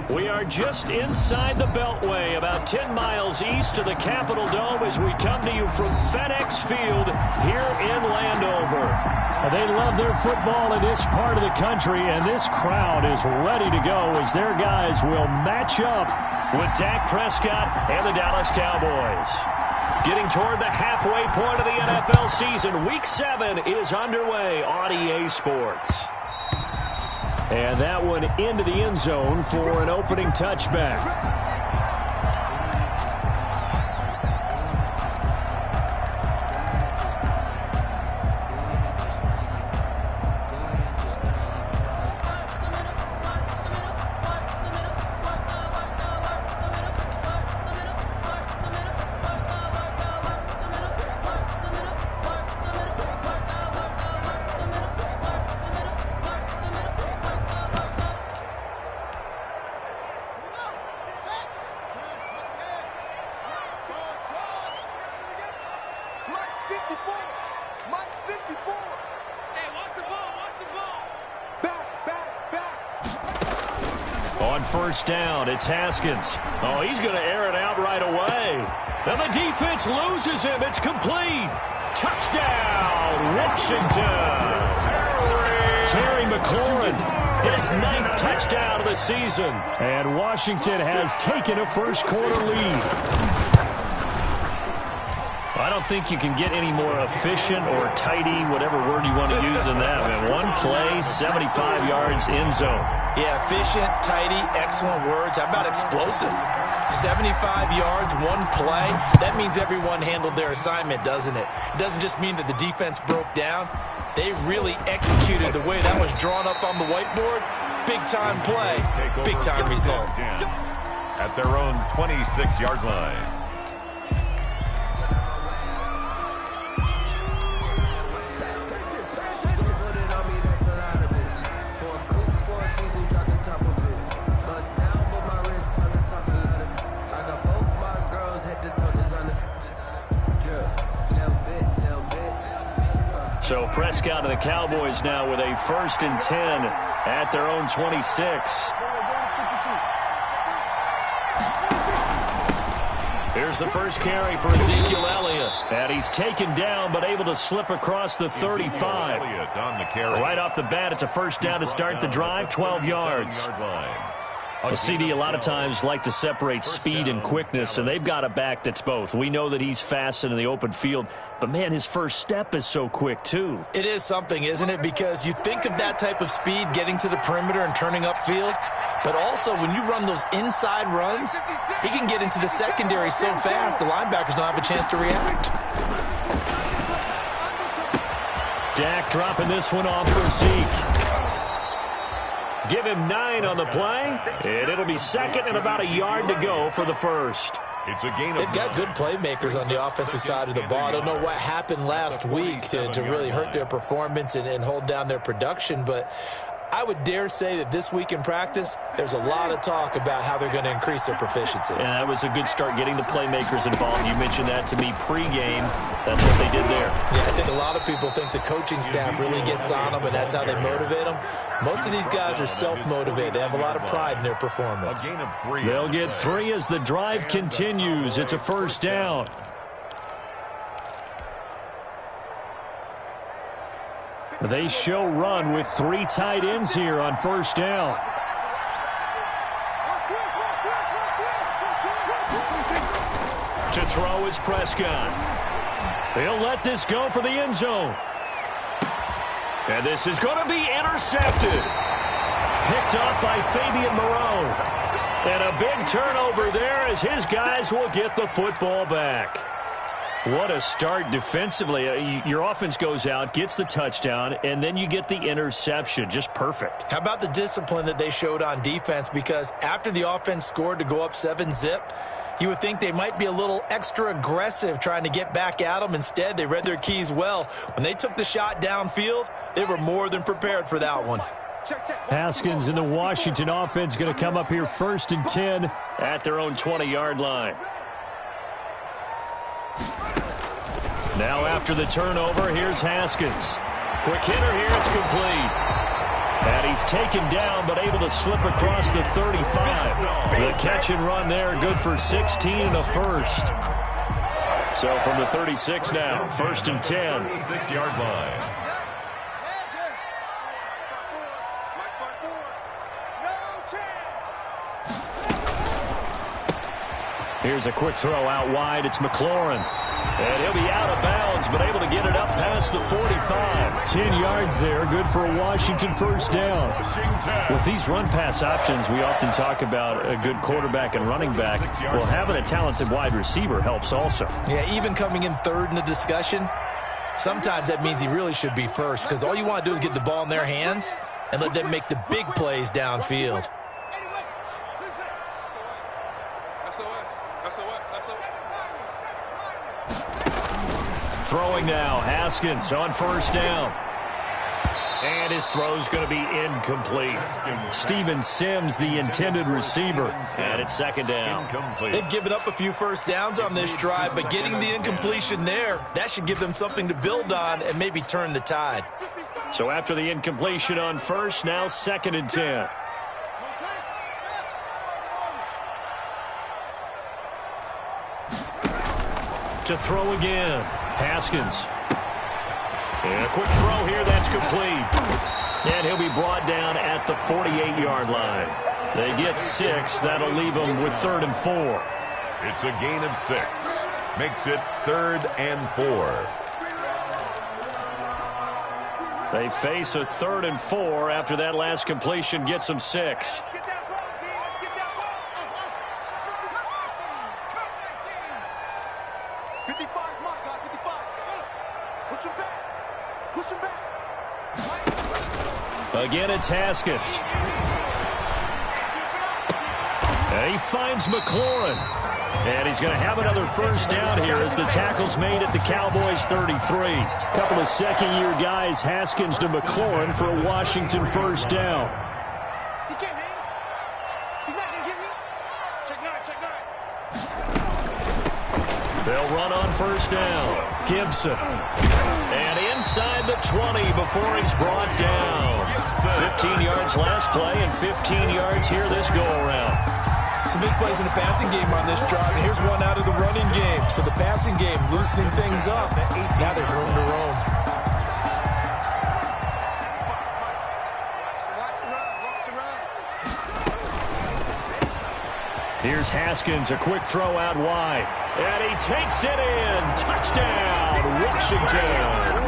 We are just inside the Beltway, about 10 miles east of the Capitol Dome as we come to you from FedEx Field here in Landover. They love their football in this part of the country, and this crowd is ready to go as their guys will match up with Dak Prescott and the Dallas Cowboys. Getting toward the halfway point of the NFL season, Week 7 is underway on EA Sports. And that one into the end zone for an opening touchback. On first down, it's Haskins. Oh, he's going to air it out right away. And the defense loses him. It's complete. Touchdown, Washington. Terry McLaurin, his 9th touchdown of the season. And Washington has taken a first-quarter lead. I don't think you can get any more efficient or tidy, whatever word you want to use in that. Man, one play, 75 yards, end zone. Yeah, efficient, tidy, excellent words. How about explosive? 75 yards, one play. That means everyone handled their assignment, doesn't it? It doesn't just mean that the defense broke down. They really executed the way that was drawn up on the whiteboard. Big-time play, big-time result. At their own 26-yard line. So Prescott and the Cowboys now with a 1st and 10 at their own 26. Here's the first carry for Ezekiel Elliott. And he's taken down but able to slip across the 35. Right off the bat, it's a first down to start the drive, 12 yards. Well, CD, a lot of times like to separate speed and quickness, and they've got a back that's both. We know that he's fast in the open field, but, man, his first step is so quick, too. It is something, isn't it? Because you think of that type of speed getting to the perimeter and turning upfield, but also when you run those inside runs, he can get into the secondary so fast the linebackers don't have a chance to react. Dak dropping this one off for Zeke. Give him 9 on the play, and it'll be 2nd and about a yard to go for the first. It's a gain of They've got good playmakers on the offensive side of the ball. I don't know what happened last week to really hurt their performance and hold down their production, but I would dare say that this week in practice, there's a lot of talk about how they're going to increase their proficiency. And that was a good start getting the playmakers involved. You mentioned that to me pregame. That's what they did there. Yeah, I think a lot of people think the coaching staff really gets on them, and that's how they motivate them. Most of these guys are self-motivated. They have a lot of pride in their performance. They'll get 3 as the drive continues. It's a first down. They show run with 3 tight ends here on first down. To throw is Prescott. He'll let this go for the end zone. And this is going to be intercepted. Picked up by Fabian Moreau. And a big turnover there as his guys will get the football back. What a start defensively. Your offense goes out, gets the touchdown, and then you get the interception. Just perfect. How about the discipline that they showed on defense? Because after the offense scored to go up 7-zip, you would think they might be a little extra aggressive trying to get back at them. Instead, they read their keys well. When they took the shot downfield, they were more than prepared for that one. Haskins and the Washington offense going to come up here 1st and 10 at their own 20-yard line. Now after the turnover, here's Haskins. Quick hitter here, it's complete. And he's taken down, but able to slip across the 35. The catch and run there, good for 16 and a first. So from the 36 now, 1st and 10. 6-yard line. Here's a quick throw out wide. It's McLaurin. And he'll be out of bounds, but able to get it up past the 45. 10 yards there, good for a Washington first down. With these run-pass options, we often talk about a good quarterback and running back. Well, having a talented wide receiver helps also. Yeah, even coming in third in the discussion, sometimes that means he really should be first, because all you want to do is get the ball in their hands and let them make the big plays downfield. Throwing now, Haskins on first down. And his throw's going to be incomplete. Steven Sims, the intended receiver. And it's 2nd down. They've given up a few first downs on this drive, but getting the incompletion there, that should give them something to build on and maybe turn the tide. So after the incompletion on first, now 2nd and 10. To throw again. Haskins. And a quick throw here, that's complete. And he'll be brought down at the 48-yard line. They get 6. That'll leave them with 3rd and 4. It's a gain of 6. Makes it 3rd and 4. They face a 3rd and 4 after that last completion gets them 6. Again, it's Haskins. And he finds McLaurin. And he's going to have another first down here as the tackle's made at the Cowboys' 33. Couple of second-year guys, Haskins to McLaurin for a Washington first down. He can't hang. He's not going to get me. Check 9. They'll run on first down. Gibson. And inside the 20 before he's brought down. 15 yards last play and 15 yards here this go-around. Some big plays in the passing game on this drive, and here's one out of the running game. So the passing game loosening things up. Now there's room to roam. Here's Haskins, a quick throw out wide. And he takes it in. Touchdown, Washington.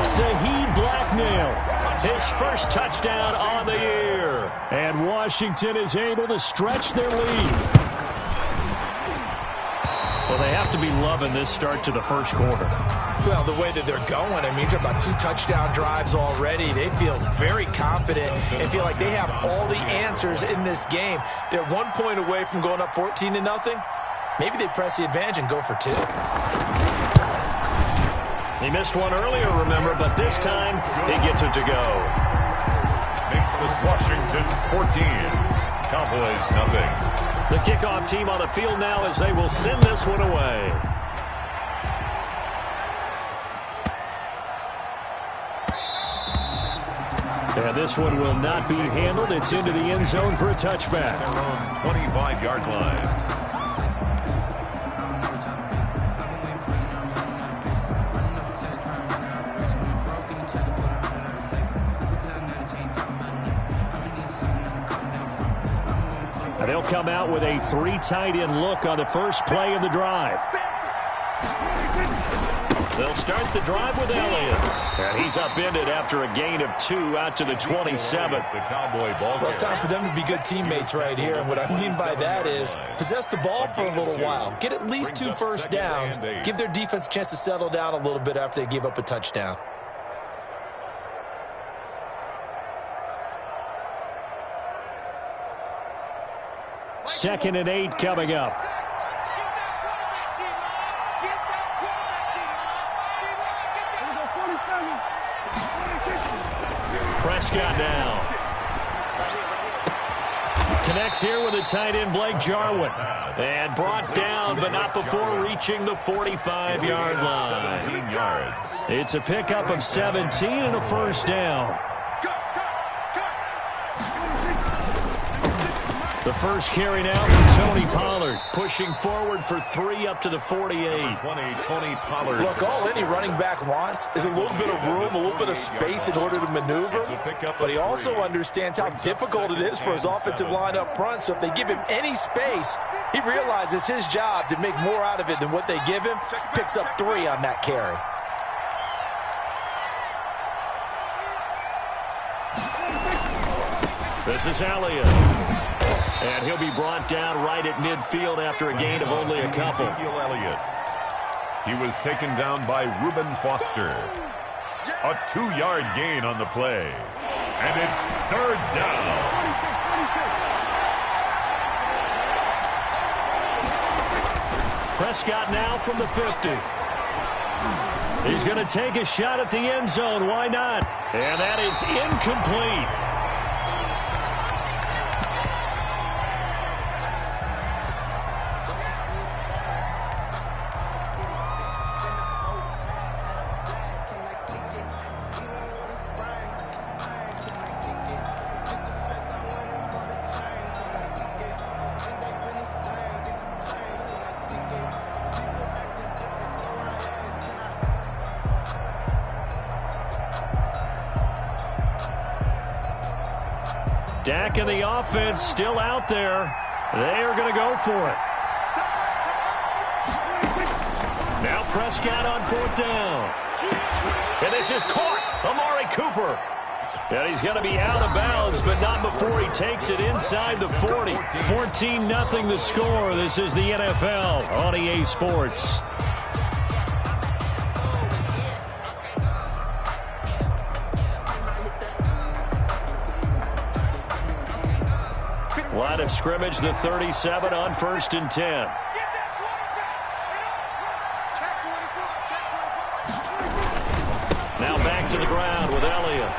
Saheed Blacknell. His first touchdown on the year. And Washington is able to stretch their lead. Well, they have to be loving this start to the first quarter. Well, the way that they're going, I mean, you're about 2 touchdown drives already. They feel very confident and feel like they have all the answers in this game. They're 1 point away from going up 14-0. Maybe they press the advantage and go for 2. He missed one earlier, remember, but this time he gets it to go. Makes this Washington 14. Cowboys nothing. The kickoff team on the field now as they will send this one away. And this one will not be handled. It's into the end zone for a touchback. 25-yard line. They'll come out with a 3 tight end look on the first play of the drive. They'll start the drive with Elliott. And he's upended after a gain of 2 out to the 27. Well, it's time for them to be good teammates right here. And what I mean by that is possess the ball for a little while. Get at least 2 first downs. Give their defense a chance to settle down a little bit after they give up a touchdown. Second and 8 coming up. Prescott now. Connects here with a tight end, Blake Jarwin. And brought down, but not before reaching the 45-yard line. 17 yards. It's a pickup of 17 and a first down. The first carry now from Tony Pollard, pushing forward for 3 up to the 48. 20, Tony Pollard. Look, all any running back wants is a little bit of room, a little bit of space in order to maneuver. But he also understands how difficult it is for his offensive line up front. So if they give him any space, he realizes his job to make more out of it than what they give him. Picks up 3 on that carry. This is Elliott. And he'll be brought down right at midfield after a gain of only a couple. Ezekiel Elliott. He was taken down by Reuben Foster. A 2-yard gain on the play. And it's 3rd down. Prescott now from the 50. He's going to take a shot at the end zone. Why not? And that is incomplete. Dak and the offense still out there. They are going to go for it. Now Prescott on 4th down. And this is caught. Amari Cooper. And he's going to be out of bounds, but not before he takes it inside the 40. 14-0 the score. This is the NFL on EA Sports. Line of scrimmage, the 37 on 1st and 10. Now back to the ground with Elliott.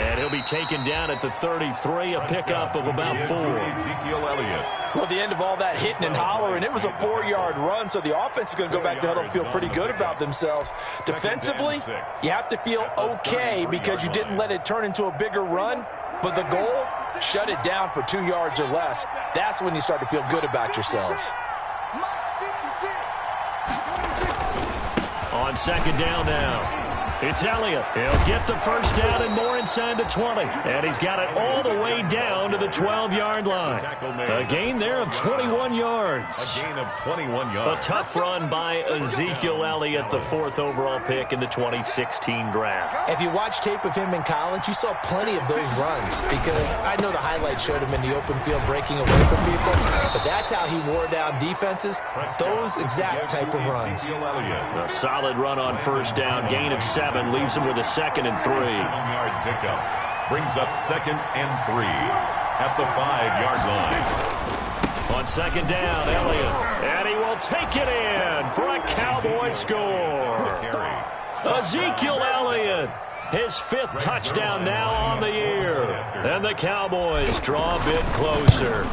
And he'll be taken down at the 33, a pickup of about 4. Ezekiel Elliott. Well, at the end of all that hitting and hollering, it was a 4-yard run, so the offense is going to go back to huddle and feel pretty good about themselves. Defensively, you have to feel okay because you didn't let it turn into a bigger run, but the goal, shut it down for 2 yards or less. That's when you start to feel good about yourselves. On 2nd down now. It's Elliott. He'll get the first down and more inside the 20. And he's got it all the way down to the 12-yard line. A gain there of 21 yards. A gain of 21 yards. A tough run by Ezekiel Elliott, the 4th overall pick in the 2016 draft. If you watch tape of him in college, you saw plenty of those runs because I know the highlights showed him in the open field breaking away from people, but that's how he wore down defenses, those exact type of runs. A solid run on 1st down, gain of 7. Leaves him with a 2nd and 3. 7-yard pickup. Brings up 2nd and 3 at the 5-yard line. On 2nd down, Elliott. And he will take it in for a Cowboy score. Ezekiel Elliott. His 5th touchdown now on the year. And the Cowboys draw a bit closer.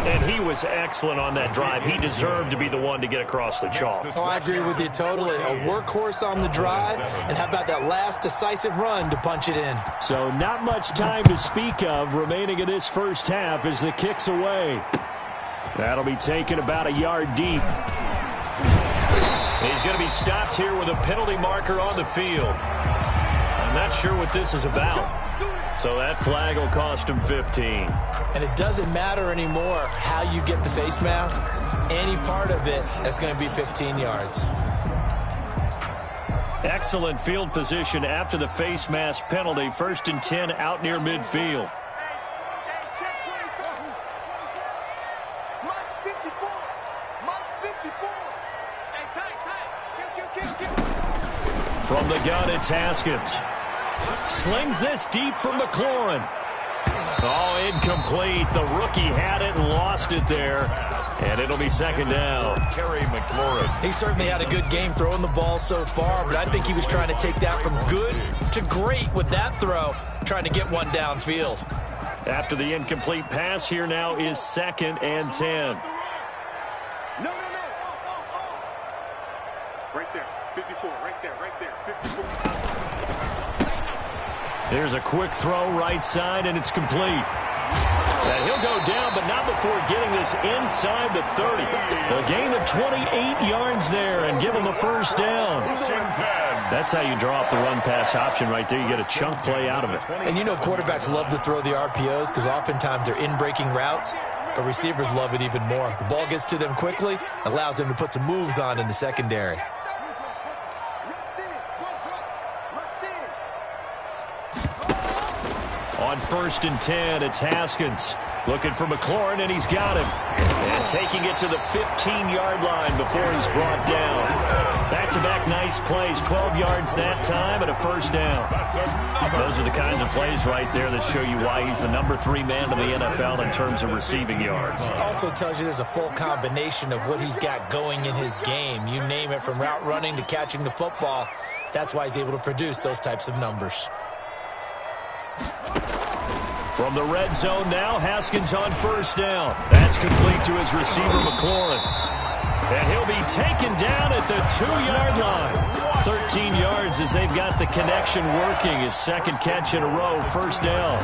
And he was excellent on that drive. He deserved to be the one to get across the chalk. Oh, I agree with you totally. A workhorse on the drive. And how about that last decisive run to punch it in? So not much time to speak of remaining in this first half as the kick's away. That'll be taken about a yard deep. He's going to be stopped here with a penalty marker on the field. I'm not sure what this is about. So that flag will cost him 15. And it doesn't matter anymore how you get the face mask. Any part of it, that's going to be 15 yards. Excellent field position after the face mask penalty. 1st and 10 out near midfield. From the gun, it's Haskins. Slings this deep from McLaurin. Oh, incomplete. The rookie had it and lost it there. And it'll be 2nd down. Terry McLaurin. He certainly had a good game throwing the ball so far, but I think he was trying to take that from good to great with that throw, trying to get one downfield. After the incomplete pass, here now is 2nd and 10. No. Right there. 54. Right there. 54. There's a quick throw right side, and it's complete. And he'll before getting this inside the 30. A gain of 28 yards there and give him a first down. That's how you draw up the run-pass option right there. You get a chunk play out of it. And you know quarterbacks love to throw the RPOs because oftentimes they're in-breaking routes, but receivers love it even more. The ball gets to them quickly, allows them to put some moves on in the secondary. On 1st and 10, it's Haskins. Looking for McLaurin, and he's got him. And taking it to the 15-yard line before he's brought down. Back-to-back nice plays, 12 yards that time and a first down. Those are the kinds of plays right there that show you why he's the number 3 man in the NFL in terms of receiving yards. Also tells you there's a full combination of what he's got going in his game. You name it, from route running to catching the football. That's why he's able to produce those types of numbers. From the red zone now, Haskins on first down. That's complete to his receiver, McLaurin. And he'll be taken down at the 2-yard line. 13 yards as they've got the connection working. His second catch in a row, first down.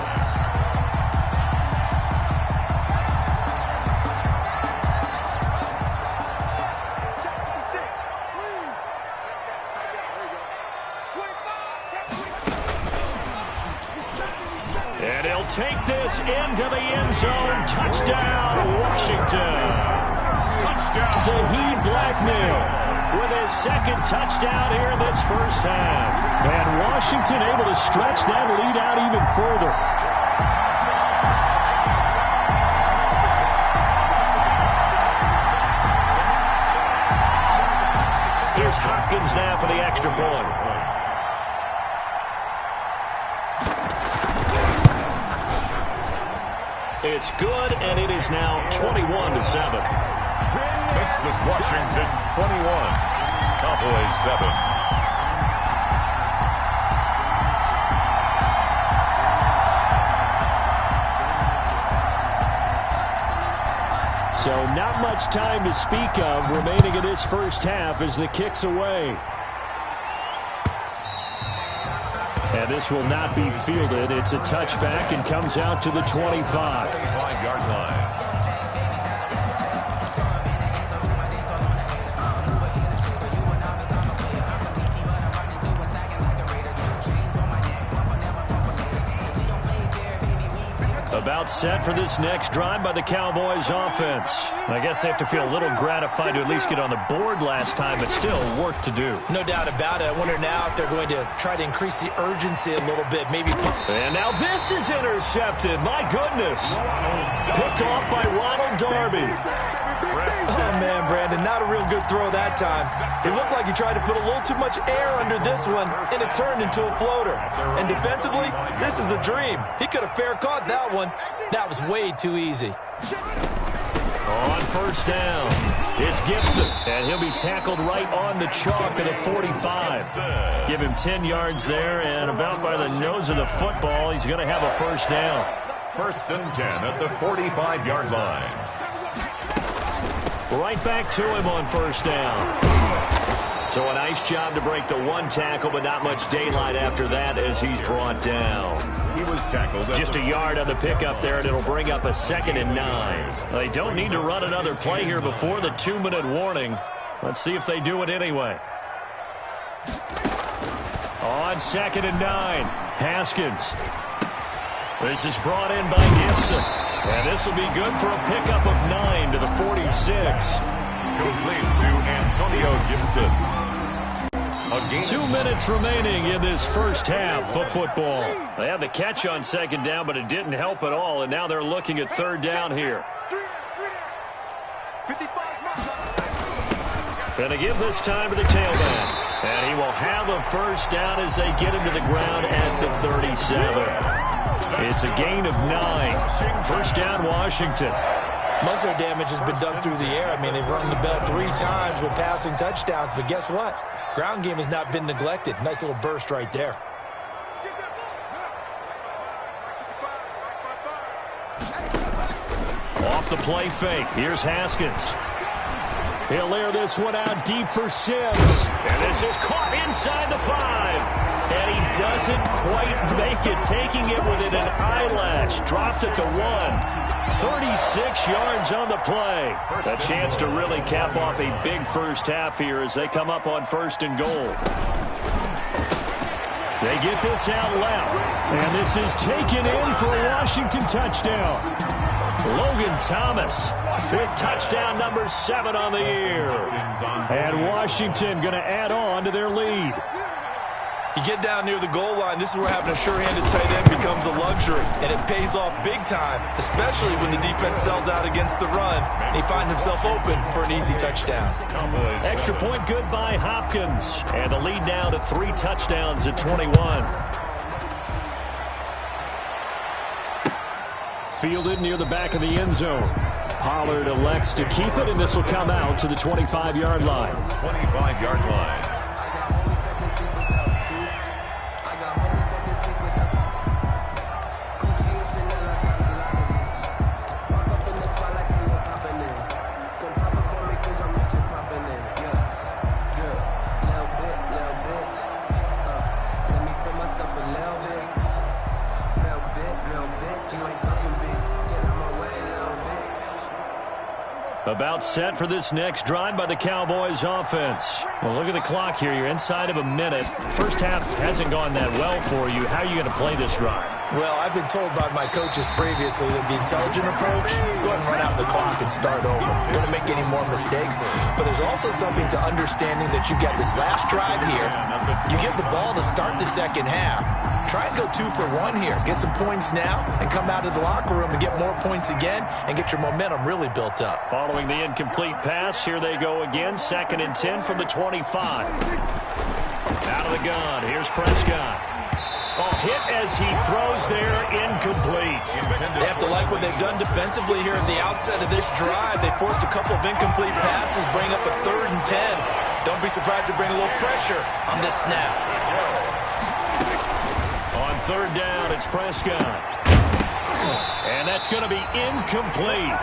And he'll take this into the end zone. Touchdown, Washington. Touchdown. Saheed Blacknell with his second touchdown here in this first half. And Washington able to stretch that lead out even further. Here's Hopkins now for the extra point. It's good, and it is now 21-7. Makes this Washington 21, Cowboys 7. So not much time to speak of remaining in this first half as the kick's away. And this will not be fielded. It's a touchback and comes out to the 25. 5-yard line. About set for this next drive by the Cowboys offense. I guess they have to feel a little gratified to at least get on the board last time, but still work to do. No doubt about it. I wonder now if they're going to try to increase the urgency a little bit. Maybe. And now this is intercepted. My goodness. Picked off by Ronald Darby. Oh, man, Brandon, not a real good throw that time. It looked like he tried to put a little too much air under this one, and it turned into a floater. And defensively, this is a dream. He could have fair caught that one. That was way too easy. On first down, it's Gibson, and he'll be tackled right on the chalk at a 45. Give him 10 yards there, and about by the nose of the football, he's going to have a first down. 1st and 10 at the 45-yard line. Right back to him on first down. So a nice job to break the one tackle, but not much daylight after that as he's brought down. He was tackled. Just a yard on the pickup there, and it'll bring up a 2nd and 9. They don't need to run another play here before the 2-minute warning. Let's see if they do it anyway. On 2nd and 9, Haskins. This is brought in by Gibson. And this will be good for a pickup of 9 to the 46. Complete to Antonio Gibson. 2 minutes remaining in this first half of football. They had the catch on 2nd down, but it didn't help at all, and now they're looking at 3rd down here. Gonna give this time to the tailback. And he will have a first down as they get him to the ground at the 37. It's a gain of 9. First down, Washington. Most of their damage has been done through the air. I mean, they've rung the bell 3 times with passing touchdowns, but guess what? Ground game has not been neglected. Nice little burst right there. Off the play fake. Here's Haskins. He'll air this one out deep for Sims. And this is caught inside the 5. And he doesn't quite make it, taking it within an eyelash. Dropped at the 1. 36 yards on the play. A chance to really cap off a big first half here as they come up on 1st and goal. They get this out left, and this is taken in for a Washington touchdown. Logan Thomas with touchdown number 7 on the year. And Washington going to add on to their lead. You get down near the goal line, this is where having a sure-handed tight end becomes a luxury, and it pays off big time, especially when the defense sells out against the run, and he finds himself open for an easy touchdown. Extra point good by Hopkins, and the lead now to 3 touchdowns at 21. Fielded near the back of the end zone. Pollard elects to keep it, and this will come out to the 25-yard line. 25-yard line. About set for this next drive by the Cowboys offense. Well, look at the clock here. You're inside of a minute. First half hasn't gone that well for you. How are you going to play this drive? Well, I've been told by my coaches previously that the intelligent approach, go ahead and run out the clock and start over. Don't make any more mistakes. But there's also something to understanding that you got this last drive here. You get the ball to start the second half. Try and go 2 for 1 here. Get some points now and come out of the locker room and get more points again and get your momentum really built up. Following the incomplete pass, here they go again. 2nd and 10 from the 25. Out of the gun. Here's Prescott. Oh, hit as he throws there, incomplete. They have to like what they've done defensively here at the outset of this drive. They forced a couple of incomplete passes, bring up a 3rd and 10. Don't be surprised to bring a little pressure on this snap. On 3rd down, it's Prescott. And that's going to be incomplete.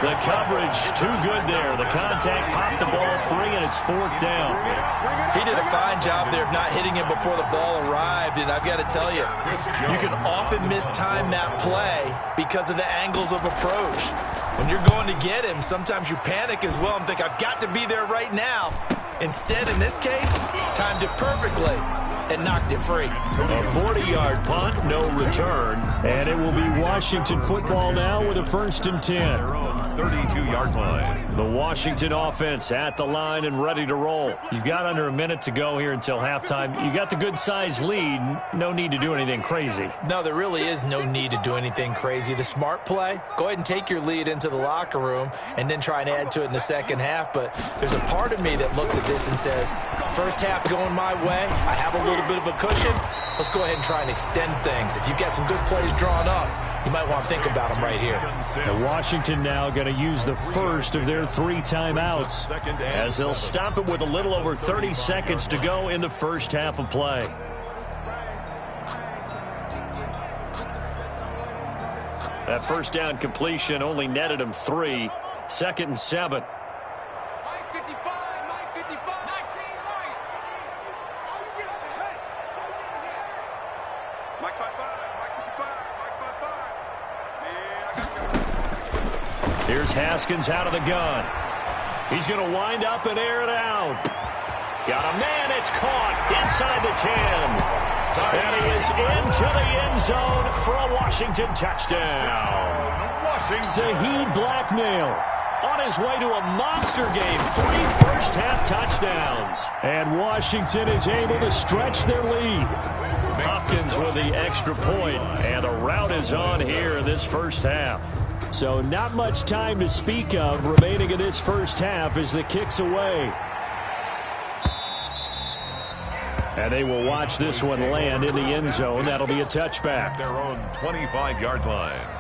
The coverage too good there. The contact popped the ball free, and it's 4th down. He did a fine job there of not hitting him before the ball arrived, and I've got to tell you, you can often mistime that play because of the angles of approach. When you're going to get him, sometimes you panic as well and think, I've got to be there right now. Instead, in this case, timed it perfectly and knocked it free. A 40-yard punt, no return. And it will be Washington football now with a 1st and 10. 32-yard line. The Washington offense at the line and ready to roll. You've got under a minute to go here until halftime. You got the good-sized lead. No need to do anything crazy. No, there really is no need to do anything crazy. The smart play, go ahead and take your lead into the locker room and then try and add to it in the second half. But there's a part of me that looks at this and says, first half going my way, I have a little bit of a cushion. Let's go ahead and try and extend things. If you've got some good plays drawn up, you might want to think about them right here. And Washington now going to use the first of their 3 timeouts as they'll stop it with a little over 30 seconds to go in the first half of play. That first down completion only netted him 3. 2nd and 7. Here's Haskins out of the gun. He's going to wind up and air it out. Got a man. It's caught inside the 10. And he is into the end zone for a Washington touchdown. Saheed Blackmail on his way to a monster game. 3 first-half touchdowns. And Washington is able to stretch their lead. Hopkins with the extra point, and a rout is on here in this first half. So not much time to speak of remaining in this first half as the kick's away. And they will watch this one land in the end zone. That'll be a touchback. Their own 25-yard line.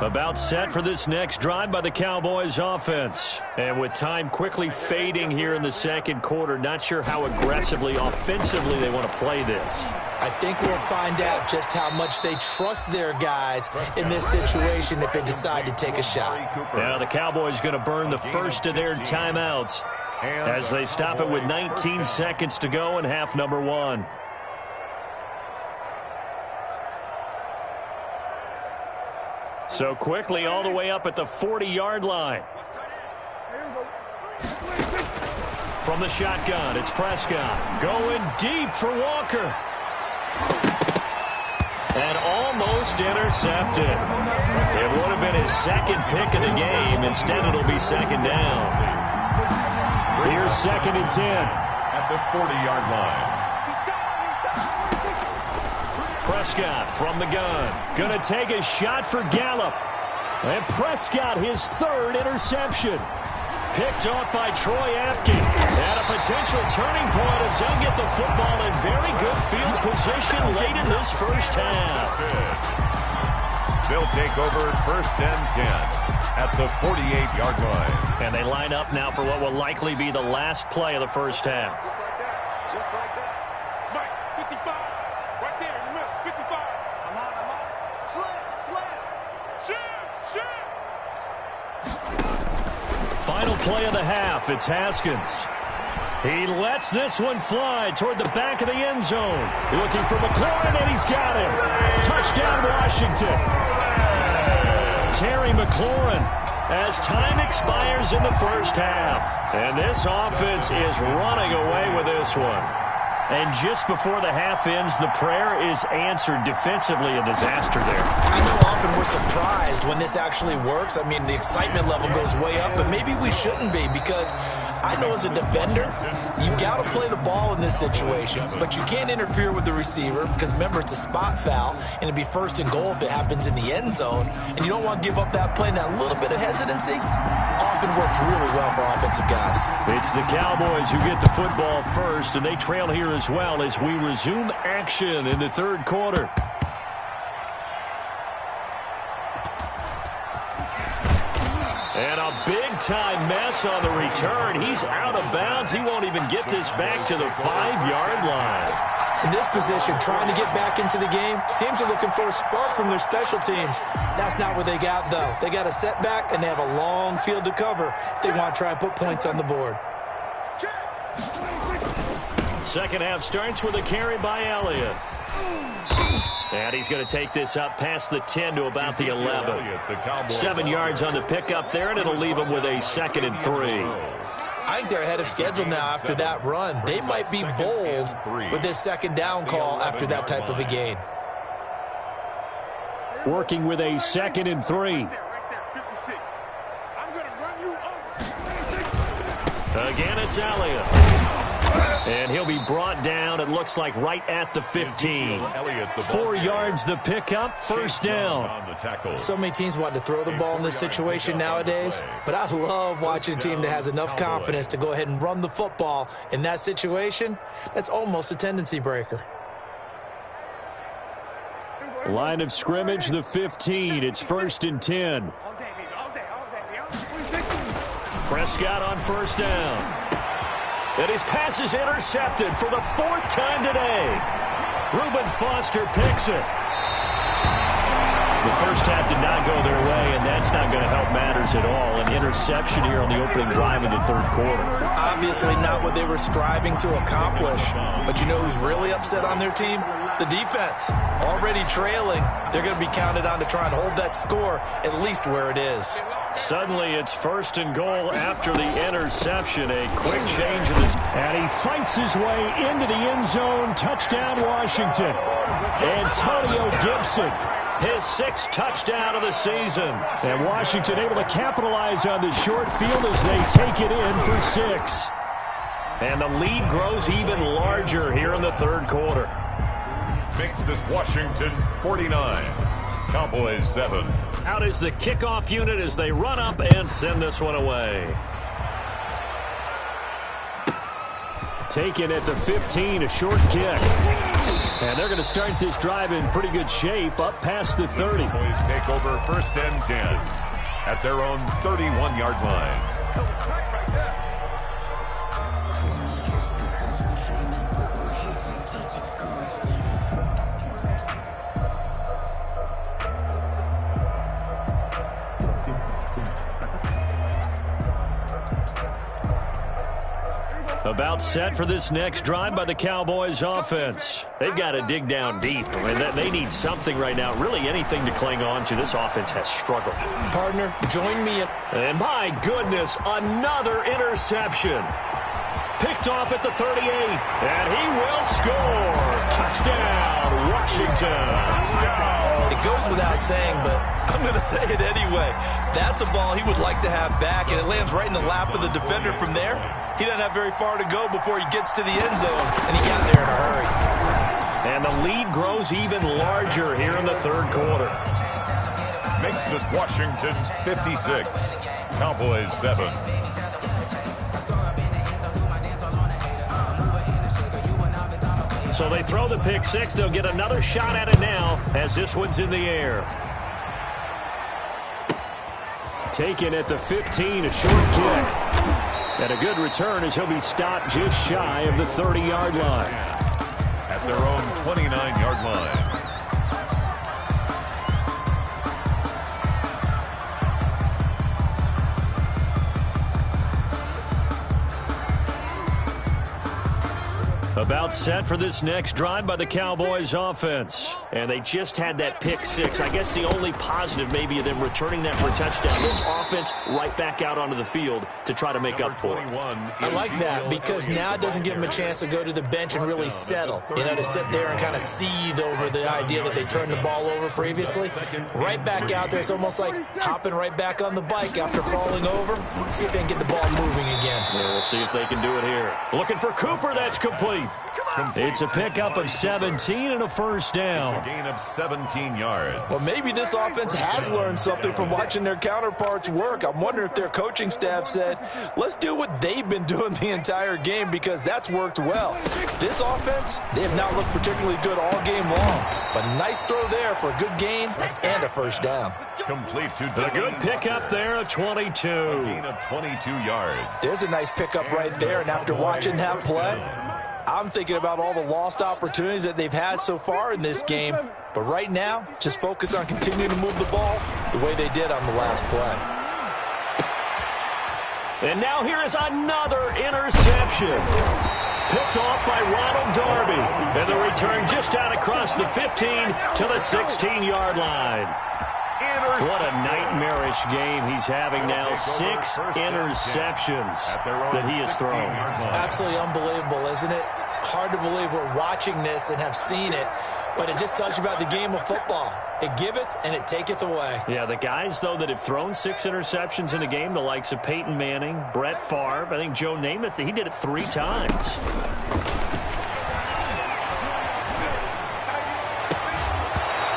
About set for this next drive by the Cowboys offense. And with time quickly fading here in the second quarter, not sure how aggressively, offensively they want to play this. I think we'll find out just how much they trust their guys in this situation if they decide to take a shot. Now the Cowboys going to burn the first of their timeouts as they stop it with 19 seconds to go in half number one. So quickly all the way up at the 40-yard line. From the shotgun, it's Prescott. Going deep for Walker. And almost intercepted. It would have been his second pick of the game. Instead, it'll be second down. Here's 2nd and 10. At the 40-yard line. Prescott from the gun. Going to take a shot for Gallup. And Prescott, his 3rd interception. Picked off by Troy Apke. And a potential turning point as they'll get the football in very good field position late in this first half. They'll take over 1st and 10 at the 48-yard line. And they line up now for what will likely be the last play of the first half. Just like that. Just like that. Mike, 55. Right there in the middle. 55. I'm on. Slam. Shoot. Final play of the half. It's Haskins. He lets this one fly toward the back of the end zone. Looking for McLaurin, and he's got him. Touchdown, Washington. Terry McLaurin as time expires in the first half. And this offense is running away with this one. And just before the half ends, the prayer is answered defensively. A disaster there. I know often we're surprised when this actually works. I mean, the excitement level goes way up, but maybe we shouldn't be, because I know as a defender, you've got to play the ball in this situation, but you can't interfere with the receiver because, remember, it's a spot foul, and it'd be 1st and goal if it happens in the end zone, and you don't want to give up that play. And that little bit of hesitancy often works really well for offensive guys. It's the Cowboys who get the football first, and they trail here as well as we resume action in the 3rd quarter. And a big-time mess on the return. He's out of bounds. He won't even get this back to the 5-yard line. In this position, trying to get back into the game, teams are looking for a spark from their special teams. That's not what they got, though. They got a setback, and they have a long field to cover if they want to try and put points on the board. Second half starts with a carry by Elliott. And he's going to take this up past the 10 to about the 11. 7 yards on the pickup there, and it'll leave him with a 2nd and 3. I think they're ahead of schedule now after that run. They might be bold with this 2nd down call after that type of a gain. Working with a 2nd and 3. Right there, 56. I'm going to run you over. Again, it's Elliott. And he'll be brought down, it looks like, right at the 15. 4 yards the pickup, 1st down. So many teams want to throw the ball in this situation nowadays, but I love watching a team that has enough confidence to go ahead and run the football. In that situation, that's almost a tendency breaker. Line of scrimmage, the 15. It's 1st and 10. All day, baby. All day. Prescott on 1st down. And his pass is intercepted for the 4th time today. Reuben Foster picks it. The first half did not go their way, and that's not going to help matters at all. An interception here on the opening drive in the 3rd quarter. Obviously not what they were striving to accomplish. But you know who's really upset on their team? The defense. Already trailing. They're going to be counted on to try and hold that score at least where it is. Suddenly it's 1st and goal after the interception. A quick change in this. And he fights his way into the end zone. Touchdown, Washington. Antonio Gibson. His 6th touchdown of the season. And Washington able to capitalize on the short field as they take it in for 6. And the lead grows even larger here in the 3rd quarter. Makes this Washington 49. Cowboys 7. Out is the kickoff unit as they run up and send this one away. Taken at the 15, a short kick. And they're going to start this drive in pretty good shape, up past the 30. Cowboys take over 1st and 10 at their own 31-yard line. About set for this next drive by the Cowboys offense. They've got to dig down deep. I mean, they need something right now, really anything to cling on to. This offense has struggled. Partner, join me in. And my goodness, another interception. Picked off at the 38, and he will score. Touchdown, Washington. It goes without saying, but I'm going to say it anyway. That's a ball he would like to have back, and it lands right in the lap of the defender from there. He doesn't have very far to go before he gets to the end zone, and he got there in a hurry. And the lead grows even larger here in the third quarter. Makes this Washington 56, Cowboys 7. So they throw the pick six. They'll get another shot at it now as this one's in the air. Taken at the 15, a short kick. And a good return as he'll be stopped just shy of the 30-yard line. At their own 29-yard line. About set for this next drive by the Cowboys offense. And they just had that pick six. I guess the only positive maybe of them returning that for a touchdown. This offense right back out onto the field to try to make up for it. I like that because now it doesn't give them a chance to go to the bench and really settle. You know, to sit there and kind of seethe over the idea that they turned the ball over previously. Right back out there. It's almost like hopping right back on the bike after falling over. See if they can get the ball moving again. Yeah, we'll see if they can do it here. Looking for Cooper. That's complete. It's a pickup of 17 and a first down. It's a gain of 17 yards. Well, maybe this offense has learned something from watching their counterparts work. I'm wondering if their coaching staff said, let's do what they've been doing the entire game because that's worked well. This offense, they have not looked particularly good all game long. But nice throw there for a good gain and a first down. Complete to The good pickup there of 22. A gain of 22 yards. There's a nice pickup right there, and after watching that play, I'm thinking about all the lost opportunities that they've had so far in this game. But right now, just focus on continuing to move the ball the way they did on the last play. And now here is another interception. Picked off by Ronald Darby. And the return just out across the 15 to the 16-yard line. What a nightmarish game he's having now. 6 interceptions that he has thrown. Absolutely unbelievable, isn't it? Hard to believe we're watching this and have seen it, but it just tells you about the game of football. It giveth and it taketh away. Yeah, the guys, though, that have thrown 6 interceptions in a game, the likes of Peyton Manning, Brett Favre, I think Joe Namath, he did it 3 times.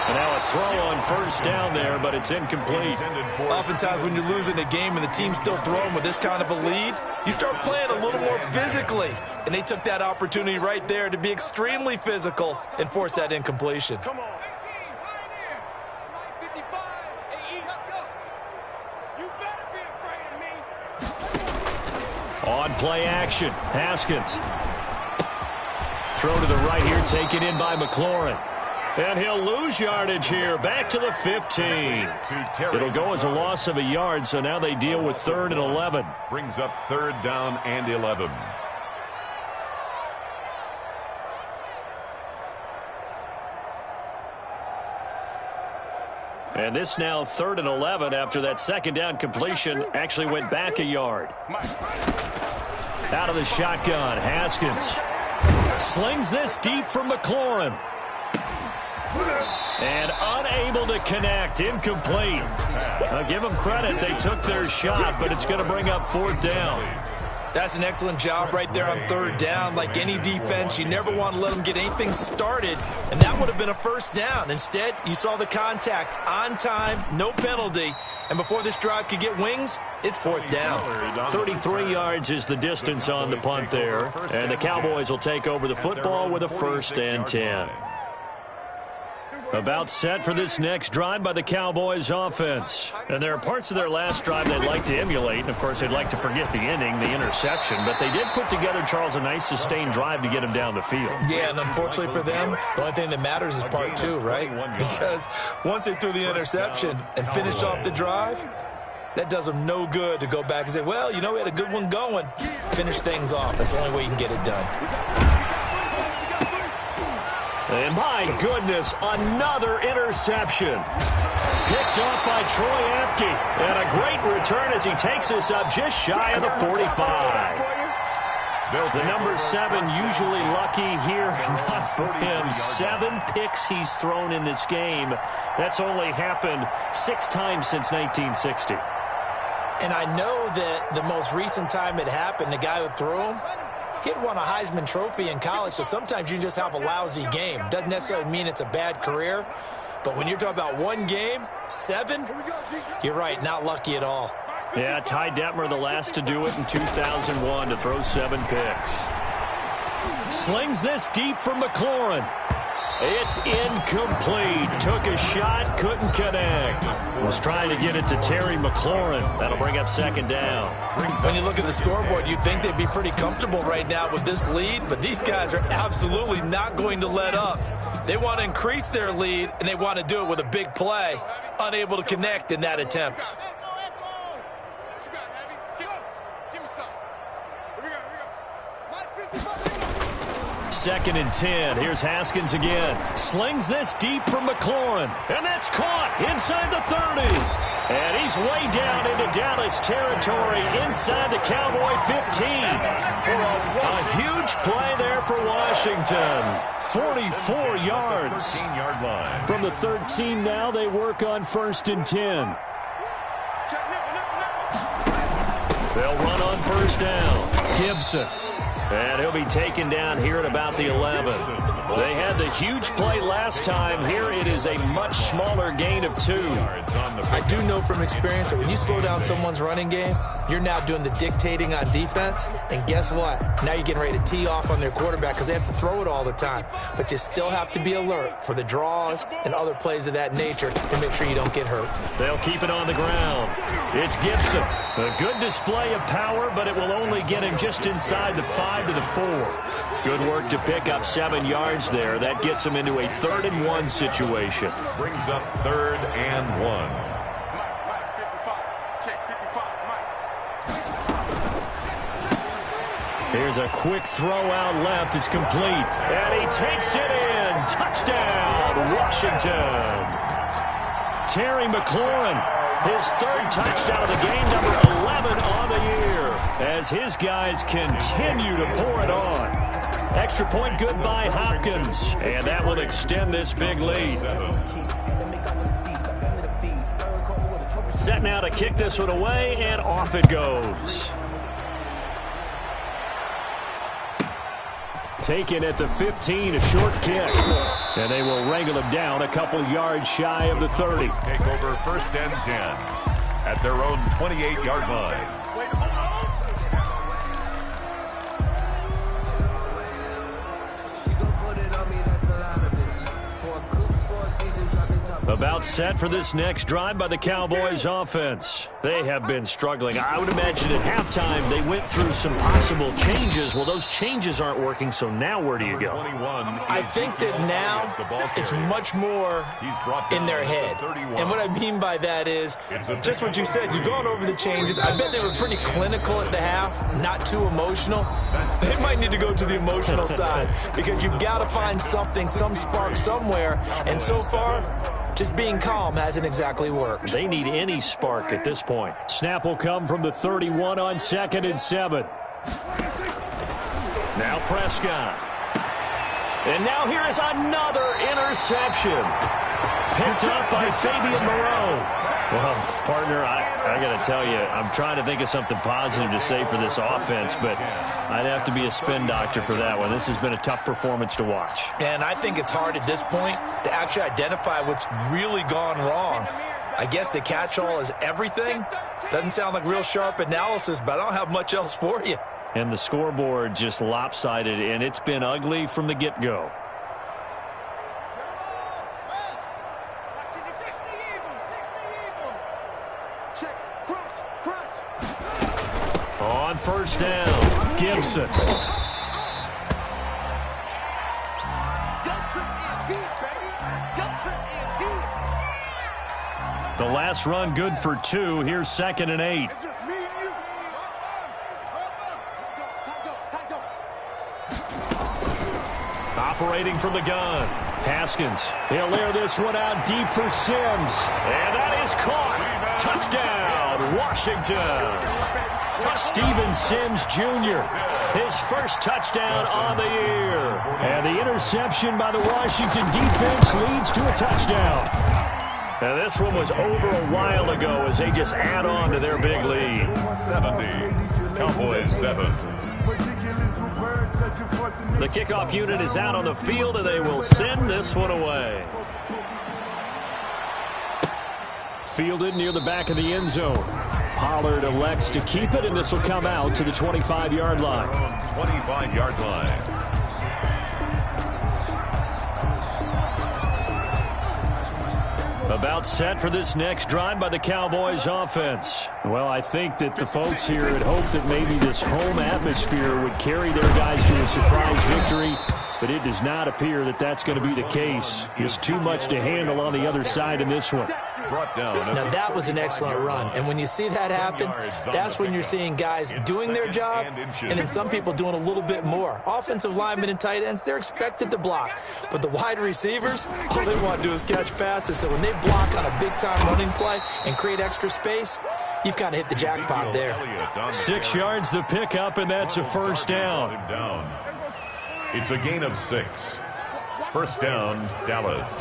And now a throw on first down there, but it's incomplete. Oftentimes when you're losing a game and the team's still throwing with this kind of a lead, you start playing a little more physically. And they took that opportunity right there to be extremely physical and force that incompletion. Come on. You better be afraid of me. On play action, Haskins. Throw to the right here, taken in by McLaurin. And he'll lose yardage here, back to the 15. It'll go as a loss of a yard, so now they deal with 3rd and 11. Brings up 3rd down and 11. And this now 3rd and 11 after that 2nd down completion actually went back a yard. Out of the shotgun, Haskins slings this deep from McLaurin. And unable to connect, incomplete. I'll give them credit, they took their shot, but it's going to bring up 4th down. That's an excellent job right there on 3rd down. Like any defense, you never want to let them get anything started, and that would have been a first down. Instead, you saw the contact on time, no penalty, and before this drive could get wings, it's 4th down. 33 yards is the distance on the punt there, and the Cowboys will take over the football with a 1st and 10. About set for this next drive by the Cowboys offense. And there are parts of their last drive they'd like to emulate. And, of course, they'd like to forget the ending, the interception. But they did put together, Charles, a nice sustained drive to get him down the field. Yeah, and unfortunately for them, the only thing that matters is part 2, right? Because once they threw the interception and finished off the drive, That does them no good to go back and say, well, you know, we had a good one going. Finish things off. That's the only way you can get it done. And my goodness, another interception. Picked off by Troy Apke. And a great return as he takes us up just shy of the 45. The number 7 usually lucky here, not for him. 7 picks he's thrown in this game. That's only happened 6 times since 1960. And I know that the most recent time it happened, the guy who threw him, he had won a Heisman Trophy in college, so sometimes you just have a lousy game. Doesn't necessarily mean it's a bad career, but when you're talking about one game, 7, you're right, not lucky at all. Yeah, Ty Detmer, the last to do it in 2001, to throw 7 picks. Slings this deep for McLaurin. It's incomplete. Took a shot, couldn't connect. Was trying to get it to Terry McLaurin. That'll bring up 2nd down. When you look at the scoreboard, you'd think they'd be pretty comfortable right now with this lead, but these guys are absolutely not going to let up. They want to increase their lead, and they want to do it with a big play. Unable to connect in that attempt. 2nd and 10. Here's Haskins again. Slings this deep from McLaurin. And that's caught inside the 30. And he's way down into Dallas territory inside the Cowboy 15. A huge play there for Washington. 44 yards. From the 13 now, they work on 1st and 10. They'll run on 1st down. Gibson. And he'll be taken down here at about the 11. They had the huge play last time. Here it is a much smaller gain of 2. I do know from experience that when you slow down someone's running game, you're now doing the dictating on defense. And guess what? Now you're getting ready to tee off on their quarterback because they have to throw it all the time. But you still have to be alert for the draws and other plays of that nature to make sure you don't get hurt. They'll keep it on the ground. It's Gibson. A good display of power, but it will only get him just inside the 5 to the 4. Good work to pick up 7 yards there. That gets him into a 3rd and 1 situation. Brings up 3rd and 1. Here's a quick throw out left. It's complete. And he takes it in. Touchdown, Washington. Terry McLaurin, his 3rd touchdown of the game, number 11 on the year, as his guys continue to pour it on. Extra point good by Hopkins, and that will extend this big lead. Set now to kick this one away, and off it goes. Taken at the 15, a short kick. And they will wrangle him down a couple yards shy of the 30. Take over 1st and 10 at their own 28-yard line. About set for this next drive by the Cowboys offense. They have been struggling. I would imagine at halftime they went through some possible changes. Well, those changes aren't working, so now where do you go? I think that now it's much more in their head. And what I mean by that is just what you said. You've gone over the changes. I bet they were pretty clinical at the half, not too emotional. They might need to go to the emotional side because you've got to find something, some spark somewhere. And so far, just being calm hasn't exactly worked. They need any spark at this point. Snap will come from the 31 on 2nd and 7. Now Prescott. And now here is another interception. Picked up by Fabian Moreau. Well, partner, I got to tell you, I'm trying to think of something positive to say for this offense, but I'd have to be a spin doctor for that one. This has been a tough performance to watch. And I think it's hard at this point to actually identify what's really gone wrong. I guess the catch-all is everything. Doesn't sound like real sharp analysis, but I don't have much else for you. And the scoreboard just lopsided, and it's been ugly from the get-go. On 1st down, Gibson. The last run good for 2. Here's 2nd and 8. It's just me and you. Operating from the gun. Haskins. He'll layer this one out deep for Sims. And that is caught. Touchdown, Washington. Steven Sims Jr., his first touchdown on the year. And the interception by the Washington defense leads to a touchdown. And this one was over a while ago as they just add on to their big lead. 70. Cowboys 7. The kickoff unit is out on the field, and they will send this one away. Fielded near the back of the end zone. Pollard elects to keep it, and this will come out to the 25-yard line. 25-yard line. About set for this next drive by the Cowboys offense. Well, I think that the folks here had hoped that maybe this home atmosphere would carry their guys to a surprise victory, but it does not appear that that's going to be the case. There's too much to handle on the other side in this one. Brought down. Now, that was an excellent run. And when you see that happen, that's when you're seeing guys doing their job and then some people doing a little bit more. Offensive linemen and tight ends, they're expected to block. But the wide receivers, all they want to do is catch passes. So when they block on a big-time running play and create extra space, you've kind of hit the jackpot there. 6 yards the pickup, and that's a first down. It's a gain of 6. First down, Dallas.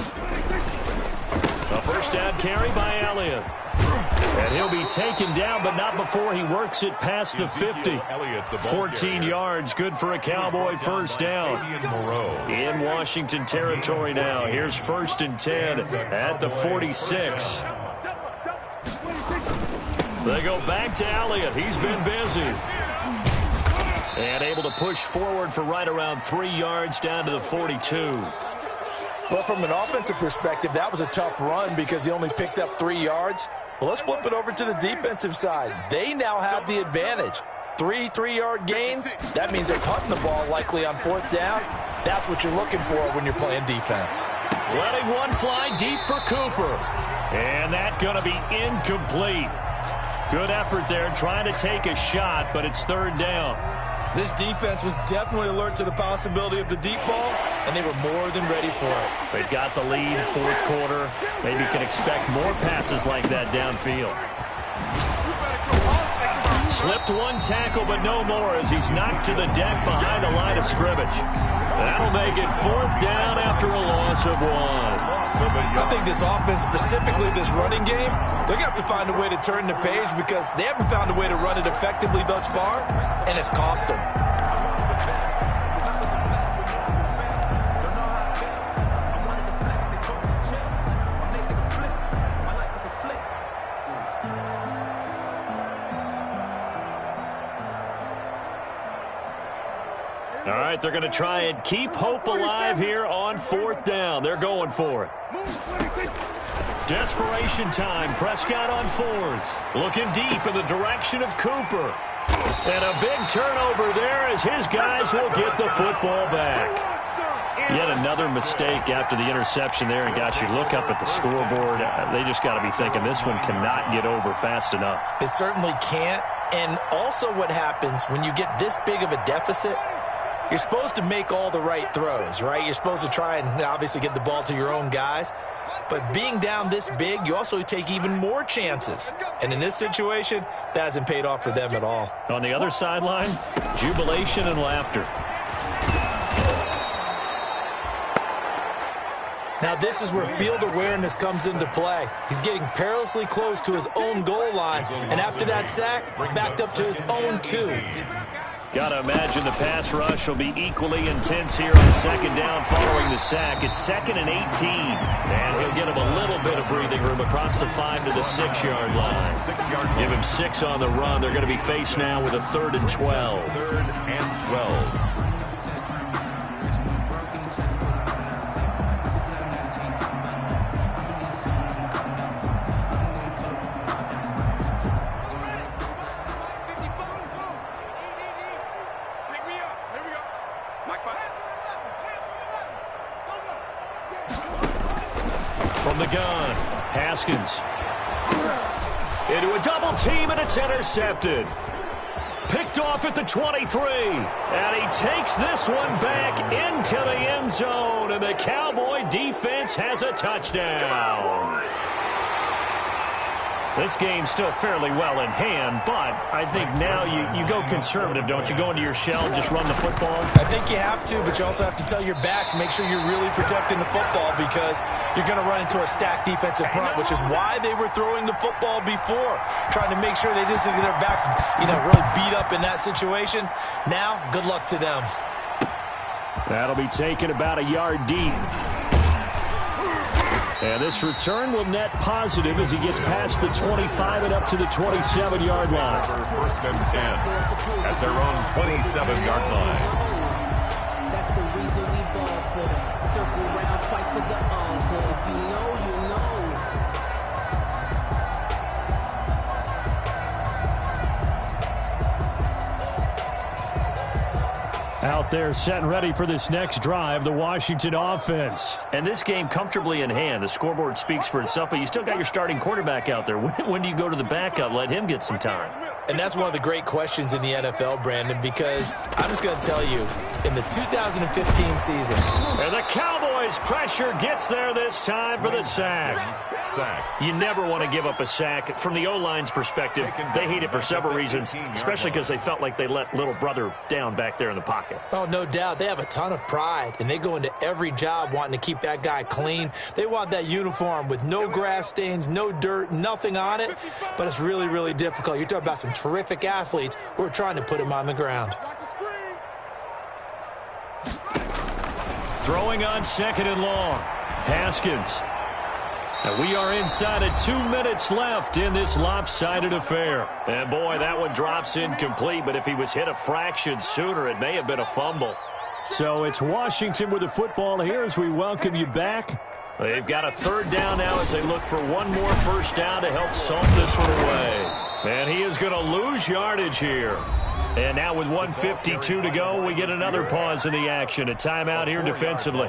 A first down carry by Elliott. And he'll be taken down, but not before he works it past the 50. 14 yards, good for a Cowboy first down. In Washington territory now. Here's 1st and 10 at the 46. They go back to Elliott. He's been busy. And able to push forward for right around 3 yards down to the 42. Well, from an offensive perspective, that was a tough run because he only picked up 3 yards. Well, let's flip it over to the defensive side. They now have the advantage. 3 3-yard gains. That means they're punting the ball likely on 4th down. That's what you're looking for when you're playing defense. Letting one fly deep for Cooper. And that's going to be incomplete. Good effort there trying to take a shot, but it's 3rd down. This defense was definitely alert to the possibility of the deep ball, and they were more than ready for it. They've got the lead, 4th quarter. Maybe can expect more passes like that downfield. Slipped one tackle, but no more as he's knocked to the deck behind the line of scrimmage. That'll make it 4th down after a loss of 1. I think this offense, specifically this running game, they're going to have to find a way to turn the page because they haven't found a way to run it effectively thus far, and it's cost them. All right, they're going to try and keep hope alive here on 4th down. They're going for it. Desperation time. Prescott on 4th. Looking deep in the direction of Cooper. And a big turnover there as his guys will get the football back. Yet another mistake after the interception there. And, gosh, you look up at the scoreboard. They just got to be thinking this one cannot get over fast enough. It certainly can't. And also what happens when you get this big of a deficit, you're supposed to make all the right throws, right? You're supposed to try and obviously get the ball to your own guys. But being down this big, you also take even more chances. And in this situation, that hasn't paid off for them at all. On the other sideline, jubilation and laughter. Now this is where field awareness comes into play. He's getting perilously close to his own goal line. And after that sack, backed up to his own 2. Got to imagine the pass rush will be equally intense here on 2nd down following the sack. It's 2nd and 18. And he'll get him a little bit of breathing room across the 5 to the 6-yard line. Give him 6 on the run. They're going to be faced now with a 3rd and 12. 3rd and 12. From the gun, Haskins. Into a double team, and it's intercepted. Picked off at the 23. And he takes this one back into the end zone. And the Cowboy defense has a touchdown. This game's still fairly well in hand, but I think now you go conservative, don't you? Go into your shell and just run the football? I think you have to, but you also have to tell your backs, make sure you're really protecting the football because you're going to run into a stacked defensive front, which is why they were throwing the football before, trying to make sure they just get their backs, really beat up in that situation. Now, good luck to them. That'll be taken about a yard deep. And this return will net positive as he gets past the 25 and up to the 27-yard line. First and 10 at their own 27-yard line. That's the reason we ball for. Circle round twice for the encore. If you know, you know. Out there set and ready for this next drive, the Washington offense. And this game comfortably in hand. The scoreboard speaks for itself, but you still got your starting quarterback out there. When do you go to the backup? Let him get some time. And that's one of the great questions in the NFL, Brandon, because I'm just going to tell you, in the 2015 season. And the Cowboys' pressure gets there this time for the sack. You never want to give up a sack. From the O-line's perspective, they hate it for several reasons, especially because they felt like they let little brother down back there in the pocket. Oh, no doubt. They have a ton of pride, and they go into every job wanting to keep that guy clean. They want that uniform with no grass stains, no dirt, nothing on it, but it's really, really difficult. You're talking about some terrific athletes who are trying to put him on the ground. Throwing on second and long. Haskins. And we are inside of 2 minutes left in this lopsided affair. And boy, that one drops incomplete, but if he was hit a fraction sooner, it may have been a fumble. So it's Washington with the football here as we welcome you back. They've got a third down now as they look for one more first down to help salt this one away. And he is going to lose yardage here. And now with 1:52 to go, we get another pause in the action. A timeout here defensively.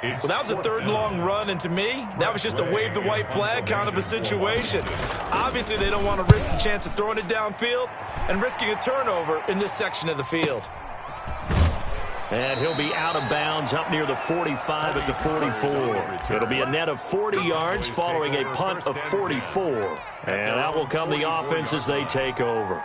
Well, that was a third and long run, and to me, that was just a wave the white flag kind of a situation. Obviously, they don't want to risk the chance of throwing it downfield and risking a turnover in this section of the field. And he'll be out of bounds up near the 45 at the 44. It'll be a net of 40 yards following a punt of 44. And out will come the offense as they take over.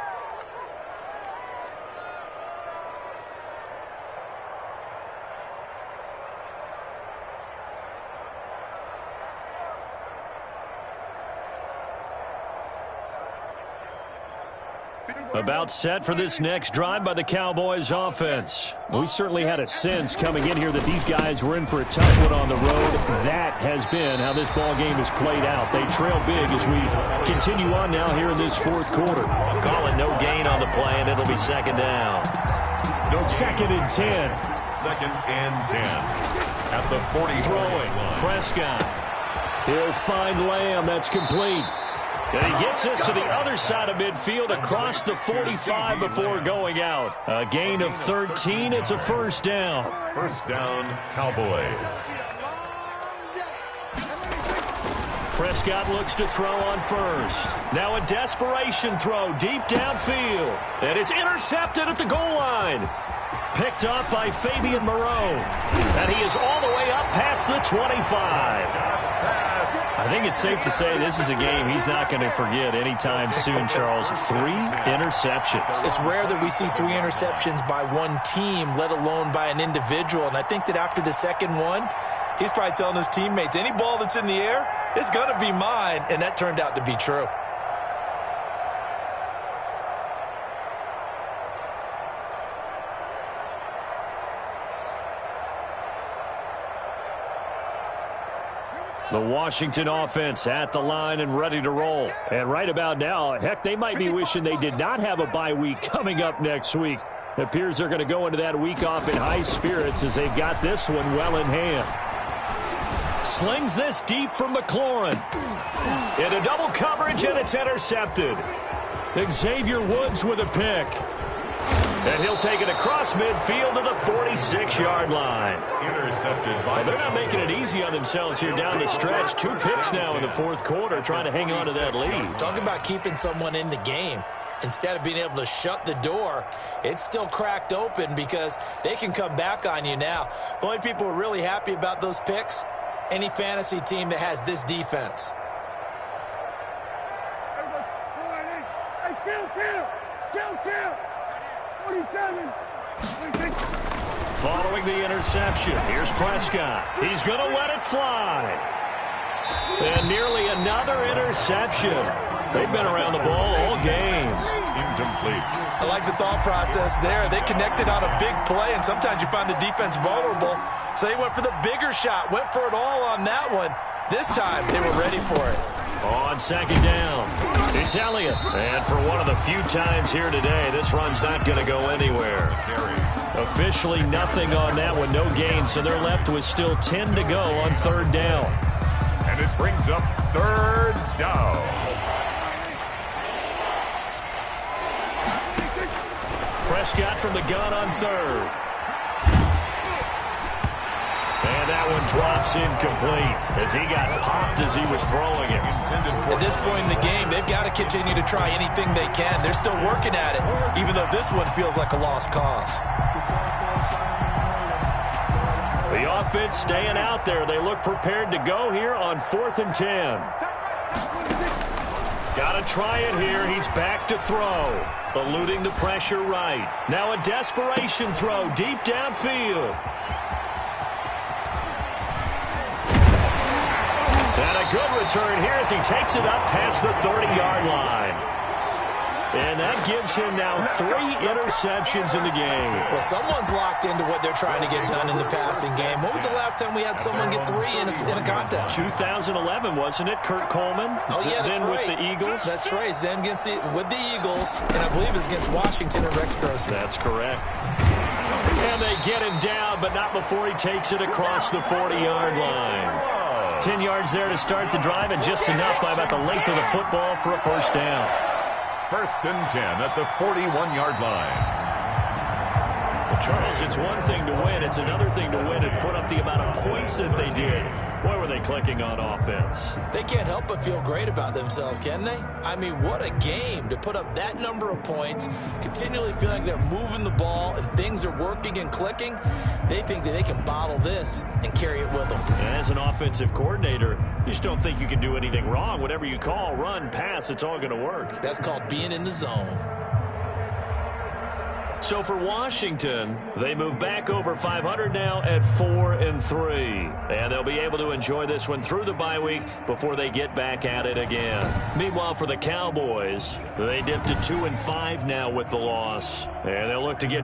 About set for this next drive by the Cowboys offense. We certainly had a sense coming in here that these guys were in for a tough one on the road. That has been how this ball game has played out. They trail big as we continue on now here in this fourth quarter. Call it no gain on the play, and it'll be second down. Second and 10. Second and 10 at the 40. Throwing. Prescott. He'll find Lamb. That's complete. And he gets us to the other side of midfield across the 45 before going out. A gain of 13. It's a first down. First down, Cowboys. Prescott looks to throw on first. Now a desperation throw deep downfield. And it's intercepted at the goal line. Picked up by Fabian Moreau. And he is all the way up past the 25. I think it's safe to say this is a game he's not going to forget anytime soon, Charles. 3 interceptions. It's rare that we see 3 interceptions by one team, let alone by an individual. And I think that after the second one, he's probably telling his teammates, any ball that's in the air, it's going to be mine. And that turned out to be true. The Washington offense at the line and ready to roll. And right about now, heck, they might be wishing they did not have a bye week coming up next week. It appears they're going to go into that week off in high spirits as they've got this one well in hand. Slings this deep from McLaurin. Into double coverage, and it's intercepted. Xavier Woods with a pick. And he'll take it across midfield to the 46-yard line. Intercepted by they're not making it easy on themselves here down the stretch. 2 picks now in the fourth quarter trying to hang on to that lead. Talk about keeping someone in the game. Instead of being able to shut the door, it's still cracked open because they can come back on you now. The only people who are really happy about those picks, any fantasy team that has this defense. Kill. 47. Following the interception, here's Prescott. He's going to let it fly. And nearly another interception. They've been around the ball all game. incomplete. I like the thought process there. They connected on a big play, and sometimes you find the defense vulnerable. So they went for the bigger shot, went for it all on that one. This time, they were ready for it. On second down, it's Elliott. And for one of the few times here today, this run's not going to go anywhere. Officially nothing on that one, no gain, so they're left with still 10 to go on third down. And it brings up third down. Prescott from the gun on third. And that one drops incomplete as he got popped as he was throwing it. At this point in the game, they've got to continue to try anything they can. They're still working at it, even though this one feels like a lost cause. The offense staying out there. They look prepared to go here on 4th and 10. Got to try it here. He's back to throw. Eluding the pressure right. Now a desperation throw deep downfield. And a good return here as he takes it up past the 30-yard line. And that gives him now 3 interceptions in the game. Well, someone's locked into what they're trying to get done in the passing game. When was the last time we had someone get 3 in a contest? 2011, wasn't it? Kurt Coleman? Oh, yeah, that's then right. With the Eagles? That's right. Then with the Eagles, and I believe it's against Washington and Rex Grossman. That's correct. And they get him down, but not before he takes it across the 40-yard line. 10 yards there to start the drive, and just enough by about the length of the football for a first down. 1st and 10 at the 41-yard line. Well, Charles, it's one thing to win. It's another thing to win and put up the amount of points that they did. Boy, were they clicking on offense. They can't help but feel great about themselves, can they? I mean, what a game to put up that number of points, continually feeling like they're moving the ball and things are working and clicking. They think that they can bottle this and carry it with them. As an offensive coordinator, you just don't think you can do anything wrong. Whatever you call, run, pass, it's all going to work. That's called being in the zone. So for Washington, they move back over 500 now at 4-3. And they'll be able to enjoy this one through the bye week before they get back at it again. Meanwhile, for the Cowboys, they dipped to 2-5 now with the loss. And they'll look to get